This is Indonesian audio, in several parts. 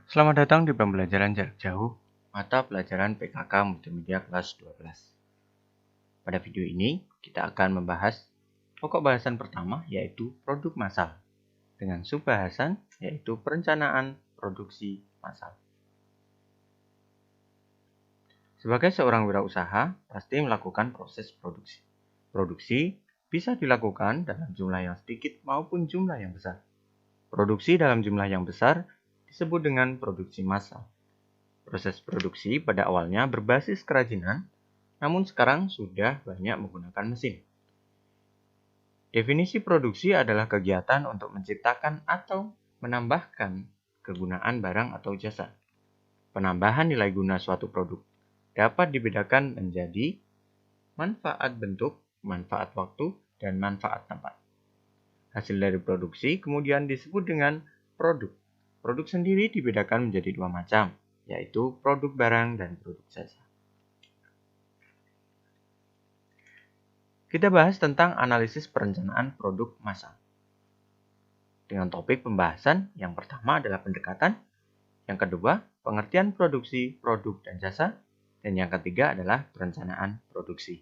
Selamat datang di pembelajaran jarak jauh, mata pelajaran PKK Multimedia kelas 12. Pada video ini, kita akan membahas pokok bahasan pertama yaitu produk massal, dengan subbahasan yaitu perencanaan produksi massal. Sebagai seorang wirausaha, pasti melakukan proses produksi. Produksi bisa dilakukan dalam jumlah yang sedikit maupun jumlah yang besar. Produksi dalam jumlah yang besar disebut dengan produksi massal. Proses produksi pada awalnya berbasis kerajinan, namun sekarang sudah banyak menggunakan mesin. Definisi produksi adalah kegiatan untuk menciptakan atau menambahkan kegunaan barang atau jasa. Penambahan nilai guna suatu produk dapat dibedakan menjadi manfaat bentuk, manfaat waktu, dan manfaat tempat. Hasil dari produksi kemudian disebut dengan produk. Produk sendiri dibedakan menjadi dua macam, yaitu produk barang dan produk jasa. Kita bahas tentang analisis perencanaan produk massal. Dengan topik pembahasan, yang pertama adalah pendekatan, yang kedua pengertian produksi, produk, dan jasa, dan yang ketiga adalah perencanaan produksi.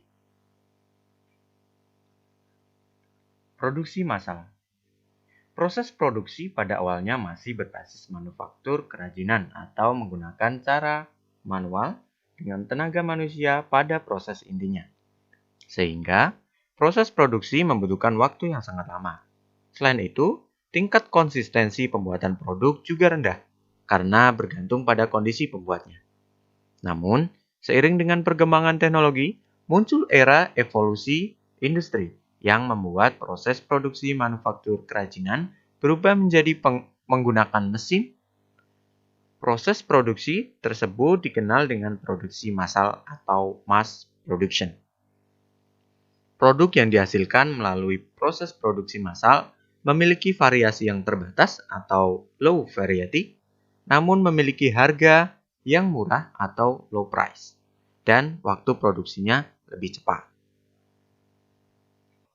Produksi massal. Proses produksi pada awalnya masih berbasis manufaktur kerajinan atau menggunakan cara manual dengan tenaga manusia pada proses intinya. Sehingga proses produksi membutuhkan waktu yang sangat lama. Selain itu, tingkat konsistensi pembuatan produk juga rendah karena bergantung pada kondisi pembuatnya. Namun, seiring dengan perkembangan teknologi, muncul era evolusi industri yang membuat proses produksi manufaktur kerajinan berubah menjadi menggunakan mesin. Proses produksi tersebut dikenal dengan produksi massal atau mass production. Produk yang dihasilkan melalui proses produksi massal memiliki variasi yang terbatas atau low variety, namun memiliki harga yang murah atau low price, dan waktu produksinya lebih cepat.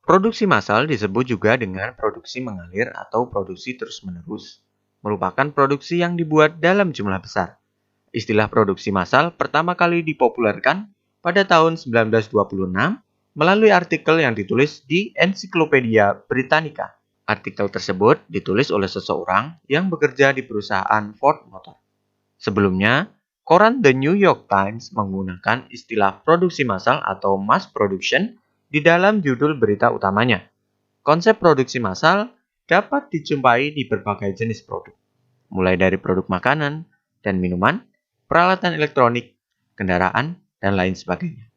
Produksi massal disebut juga dengan produksi mengalir atau produksi terus-menerus, merupakan produksi yang dibuat dalam jumlah besar. Istilah produksi massal pertama kali dipopulerkan pada tahun 1926 melalui artikel yang ditulis di Encyclopedia Britannica. Artikel tersebut ditulis oleh seseorang yang bekerja di perusahaan Ford Motor. Sebelumnya, koran The New York Times menggunakan istilah produksi massal atau mass production di dalam judul berita utamanya. Konsep produksi massal dapat dijumpai di berbagai jenis produk, mulai dari produk makanan dan minuman, peralatan elektronik, kendaraan, dan lain sebagainya.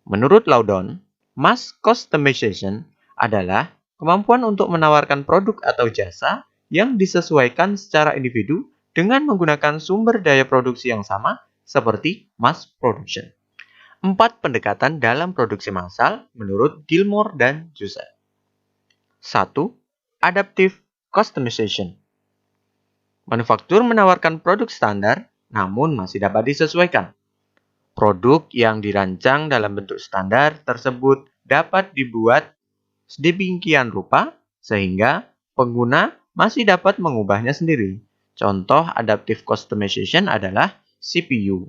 Menurut Loudon, mass customization adalah kemampuan untuk menawarkan produk atau jasa yang disesuaikan secara individu dengan menggunakan sumber daya produksi yang sama seperti mass production. 4 pendekatan dalam produksi massal menurut Gilmore dan Joseph. 1. Adaptive customization. Manufaktur menawarkan produk standar namun masih dapat disesuaikan. Produk yang dirancang dalam bentuk standar tersebut dapat dibuat sedemikian rupa sehingga pengguna masih dapat mengubahnya sendiri. Contoh adaptive customization adalah CPU.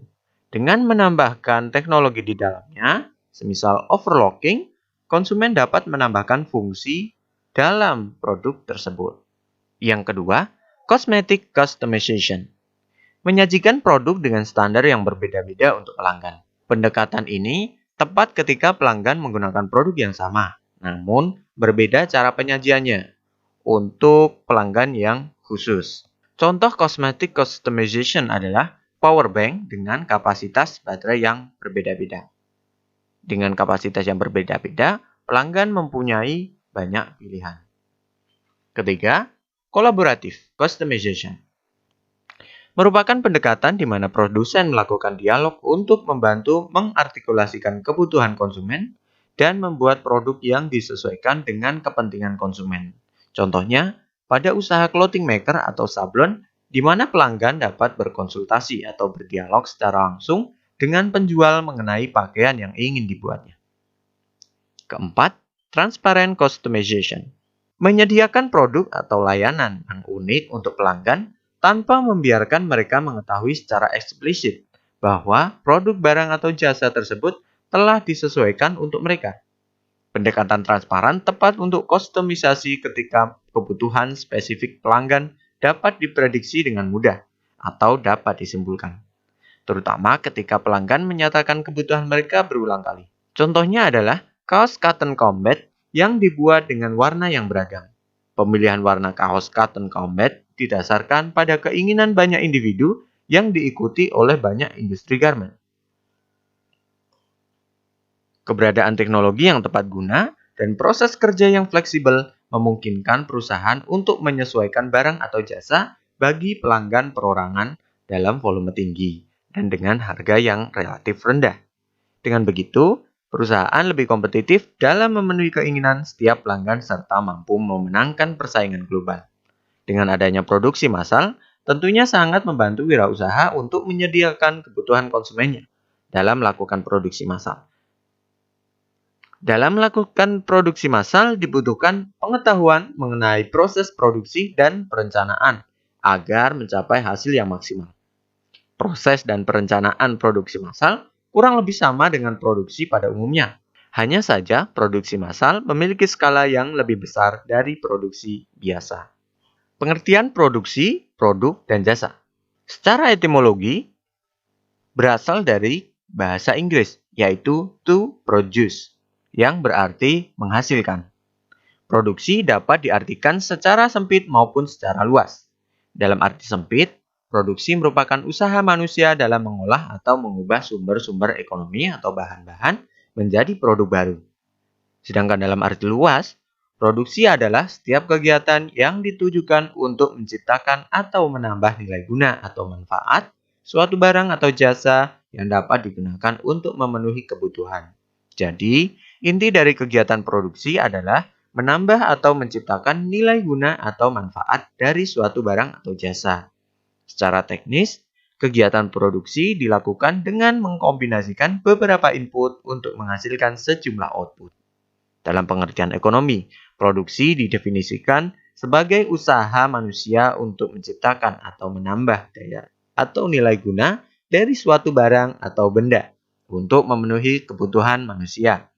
Dengan menambahkan teknologi di dalamnya, semisal overclocking, konsumen dapat menambahkan fungsi dalam produk tersebut. Yang kedua, cosmetic customization. Menyajikan produk dengan standar yang berbeda-beda untuk pelanggan. Pendekatan ini tepat ketika pelanggan menggunakan produk yang sama, namun berbeda cara penyajiannya untuk pelanggan yang khusus. Contoh cosmetic customization adalah power bank dengan kapasitas baterai yang berbeda-beda. Dengan kapasitas yang berbeda-beda, pelanggan mempunyai banyak pilihan. Ketiga, collaborative customization. Merupakan pendekatan di mana produsen melakukan dialog untuk membantu mengartikulasikan kebutuhan konsumen dan membuat produk yang disesuaikan dengan kepentingan konsumen. Contohnya, pada usaha clothing maker atau sablon, di mana pelanggan dapat berkonsultasi atau berdialog secara langsung dengan penjual mengenai pakaian yang ingin dibuatnya. Keempat, transparent customization. Menyediakan produk atau layanan yang unik untuk pelanggan tanpa membiarkan mereka mengetahui secara eksplisit bahwa produk barang atau jasa tersebut telah disesuaikan untuk mereka. Pendekatan transparan tepat untuk kustomisasi ketika kebutuhan spesifik pelanggan dapat diprediksi dengan mudah atau dapat disimpulkan, terutama ketika pelanggan menyatakan kebutuhan mereka berulang kali. Contohnya adalah kaos cotton combat yang dibuat dengan warna yang beragam. Pemilihan warna kaos cotton combat didasarkan pada keinginan banyak individu yang diikuti oleh banyak industri garment. Keberadaan teknologi yang tepat guna dan proses kerja yang fleksibel memungkinkan perusahaan untuk menyesuaikan barang atau jasa bagi pelanggan perorangan dalam volume tinggi dan dengan harga yang relatif rendah. Dengan begitu, perusahaan lebih kompetitif dalam memenuhi keinginan setiap pelanggan serta mampu memenangkan persaingan global. Dengan adanya produksi massal, tentunya sangat membantu wirausaha untuk menyediakan kebutuhan konsumennya dalam melakukan produksi massal. Dalam melakukan produksi massal dibutuhkan pengetahuan mengenai proses produksi dan perencanaan agar mencapai hasil yang maksimal. Proses dan perencanaan produksi massal kurang lebih sama dengan produksi pada umumnya. Hanya saja produksi massal memiliki skala yang lebih besar dari produksi biasa. Pengertian produksi, produk, dan jasa. Secara etimologi, berasal dari bahasa Inggris, yaitu to produce, yang berarti menghasilkan. Produksi dapat diartikan secara sempit maupun secara luas. Dalam arti sempit, produksi merupakan usaha manusia dalam mengolah atau mengubah sumber-sumber ekonomi atau bahan-bahan menjadi produk baru. Sedangkan dalam arti luas, produksi adalah setiap kegiatan yang ditujukan untuk menciptakan atau menambah nilai guna atau manfaat suatu barang atau jasa yang dapat digunakan untuk memenuhi kebutuhan. Jadi, inti dari kegiatan produksi adalah menambah atau menciptakan nilai guna atau manfaat dari suatu barang atau jasa. Secara teknis, kegiatan produksi dilakukan dengan mengkombinasikan beberapa input untuk menghasilkan sejumlah output. Dalam pengertian ekonomi, produksi didefinisikan sebagai usaha manusia untuk menciptakan atau menambah daya atau nilai guna dari suatu barang atau benda untuk memenuhi kebutuhan manusia.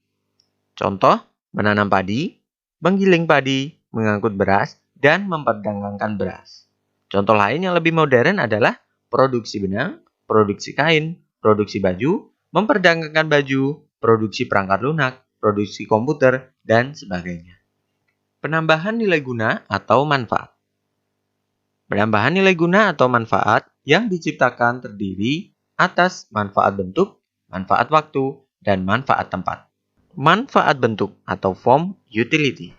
Contoh, menanam padi, menggiling padi, mengangkut beras, dan memperdagangkan beras. Contoh lain yang lebih modern adalah produksi benang, produksi kain, produksi baju, memperdagangkan baju, produksi perangkat lunak, produksi komputer, dan sebagainya. Penambahan nilai guna atau manfaat. Penambahan nilai guna atau manfaat yang diciptakan terdiri atas manfaat bentuk, manfaat waktu, dan manfaat tempat. Manfaat bentuk atau form utility.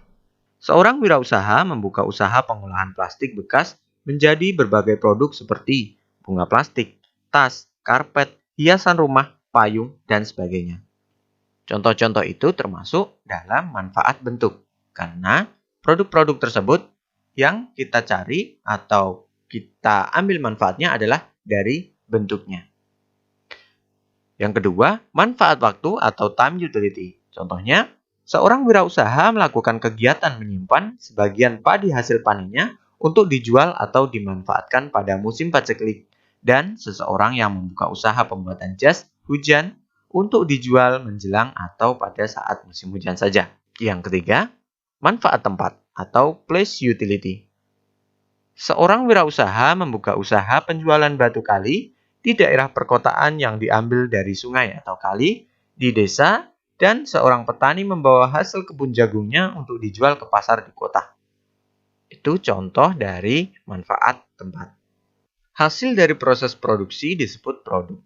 Seorang wirausaha membuka usaha pengolahan plastik bekas menjadi berbagai produk seperti bunga plastik, tas, karpet, hiasan rumah, payung, dan sebagainya. Contoh-contoh itu termasuk dalam manfaat bentuk, karena produk-produk tersebut yang kita cari atau kita ambil manfaatnya adalah dari bentuknya. Yang kedua, manfaat waktu atau time utility. Contohnya, seorang wirausaha melakukan kegiatan menyimpan sebagian padi hasil panennya untuk dijual atau dimanfaatkan pada musim paceklik, dan seseorang yang membuka usaha pembuatan jas hujan untuk dijual menjelang atau pada saat musim hujan saja. Yang ketiga, manfaat tempat atau place utility. Seorang wirausaha membuka usaha penjualan batu kali di daerah perkotaan yang diambil dari sungai atau kali di desa, dan seorang petani membawa hasil kebun jagungnya untuk dijual ke pasar di kota. Itu contoh dari manfaat tempat. Hasil dari proses produksi disebut produk.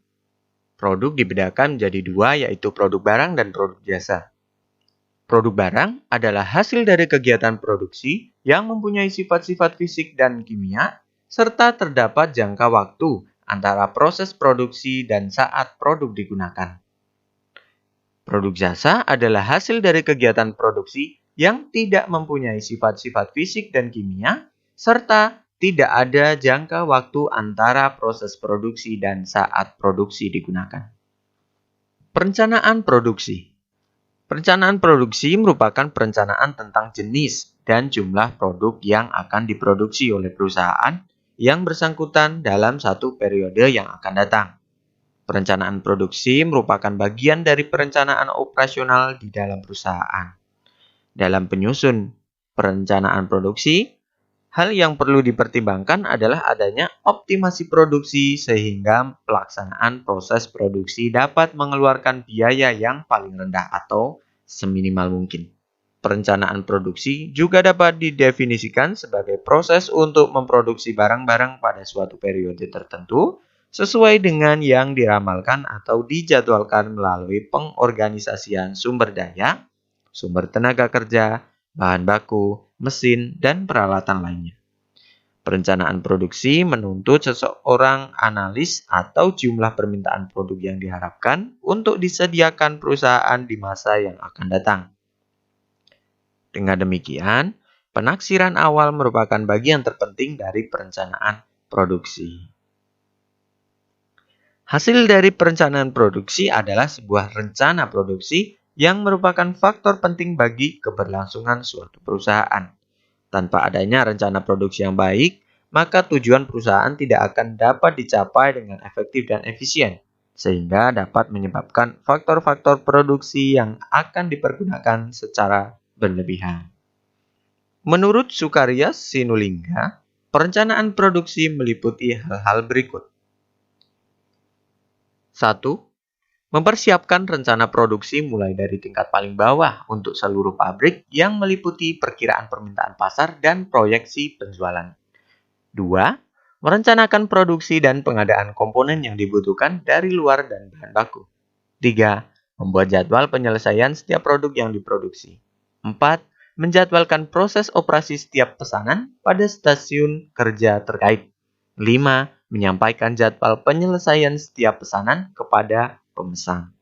Produk dibedakan menjadi dua, yaitu produk barang dan produk jasa. Produk barang adalah hasil dari kegiatan produksi yang mempunyai sifat-sifat fisik dan kimia, serta terdapat jangka waktu antara proses produksi dan saat produk digunakan. Produk jasa adalah hasil dari kegiatan produksi yang tidak mempunyai sifat-sifat fisik dan kimia, serta tidak ada jangka waktu antara proses produksi dan saat produksi digunakan. Perencanaan produksi. Perencanaan produksi merupakan perencanaan tentang jenis dan jumlah produk yang akan diproduksi oleh perusahaan yang bersangkutan dalam satu periode yang akan datang. Perencanaan produksi merupakan bagian dari perencanaan operasional di dalam perusahaan. Dalam penyusun perencanaan produksi, hal yang perlu dipertimbangkan adalah adanya optimasi produksi sehingga pelaksanaan proses produksi dapat mengeluarkan biaya yang paling rendah atau seminimal mungkin. Perencanaan produksi juga dapat didefinisikan sebagai proses untuk memproduksi barang-barang pada suatu periode tertentu sesuai dengan yang diramalkan atau dijadwalkan melalui pengorganisasian sumber daya, sumber tenaga kerja, bahan baku, mesin, dan peralatan lainnya. Perencanaan produksi menuntut seseorang analis atau jumlah permintaan produk yang diharapkan untuk disediakan perusahaan di masa yang akan datang. Dengan demikian, penaksiran awal merupakan bagian terpenting dari perencanaan produksi. Hasil dari perencanaan produksi adalah sebuah rencana produksi yang merupakan faktor penting bagi keberlangsungan suatu perusahaan. Tanpa adanya rencana produksi yang baik, maka tujuan perusahaan tidak akan dapat dicapai dengan efektif dan efisien, sehingga dapat menyebabkan faktor-faktor produksi yang akan dipergunakan secara berlebihan. Menurut Sukarya Sinulinga, perencanaan produksi meliputi hal-hal berikut. 1. Mempersiapkan rencana produksi mulai dari tingkat paling bawah untuk seluruh pabrik yang meliputi perkiraan permintaan pasar dan proyeksi penjualan. 2. Merencanakan produksi dan pengadaan komponen yang dibutuhkan dari luar dan bahan baku. 3. Membuat jadwal penyelesaian setiap produk yang diproduksi. 4. Menjadwalkan proses operasi setiap pesanan pada stasiun kerja terkait. 5. Menyampaikan jadwal penyelesaian setiap pesanan kepada pemesan.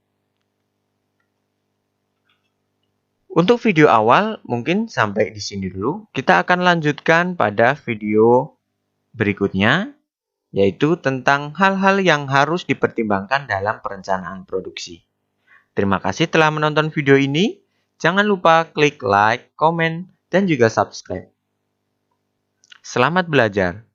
Untuk video awal mungkin sampai di sini dulu. Kita akan lanjutkan pada video berikutnya, yaitu tentang hal-hal yang harus dipertimbangkan dalam perencanaan produksi. Terima kasih telah menonton video ini. Jangan lupa klik like, komen, dan juga subscribe. Selamat belajar!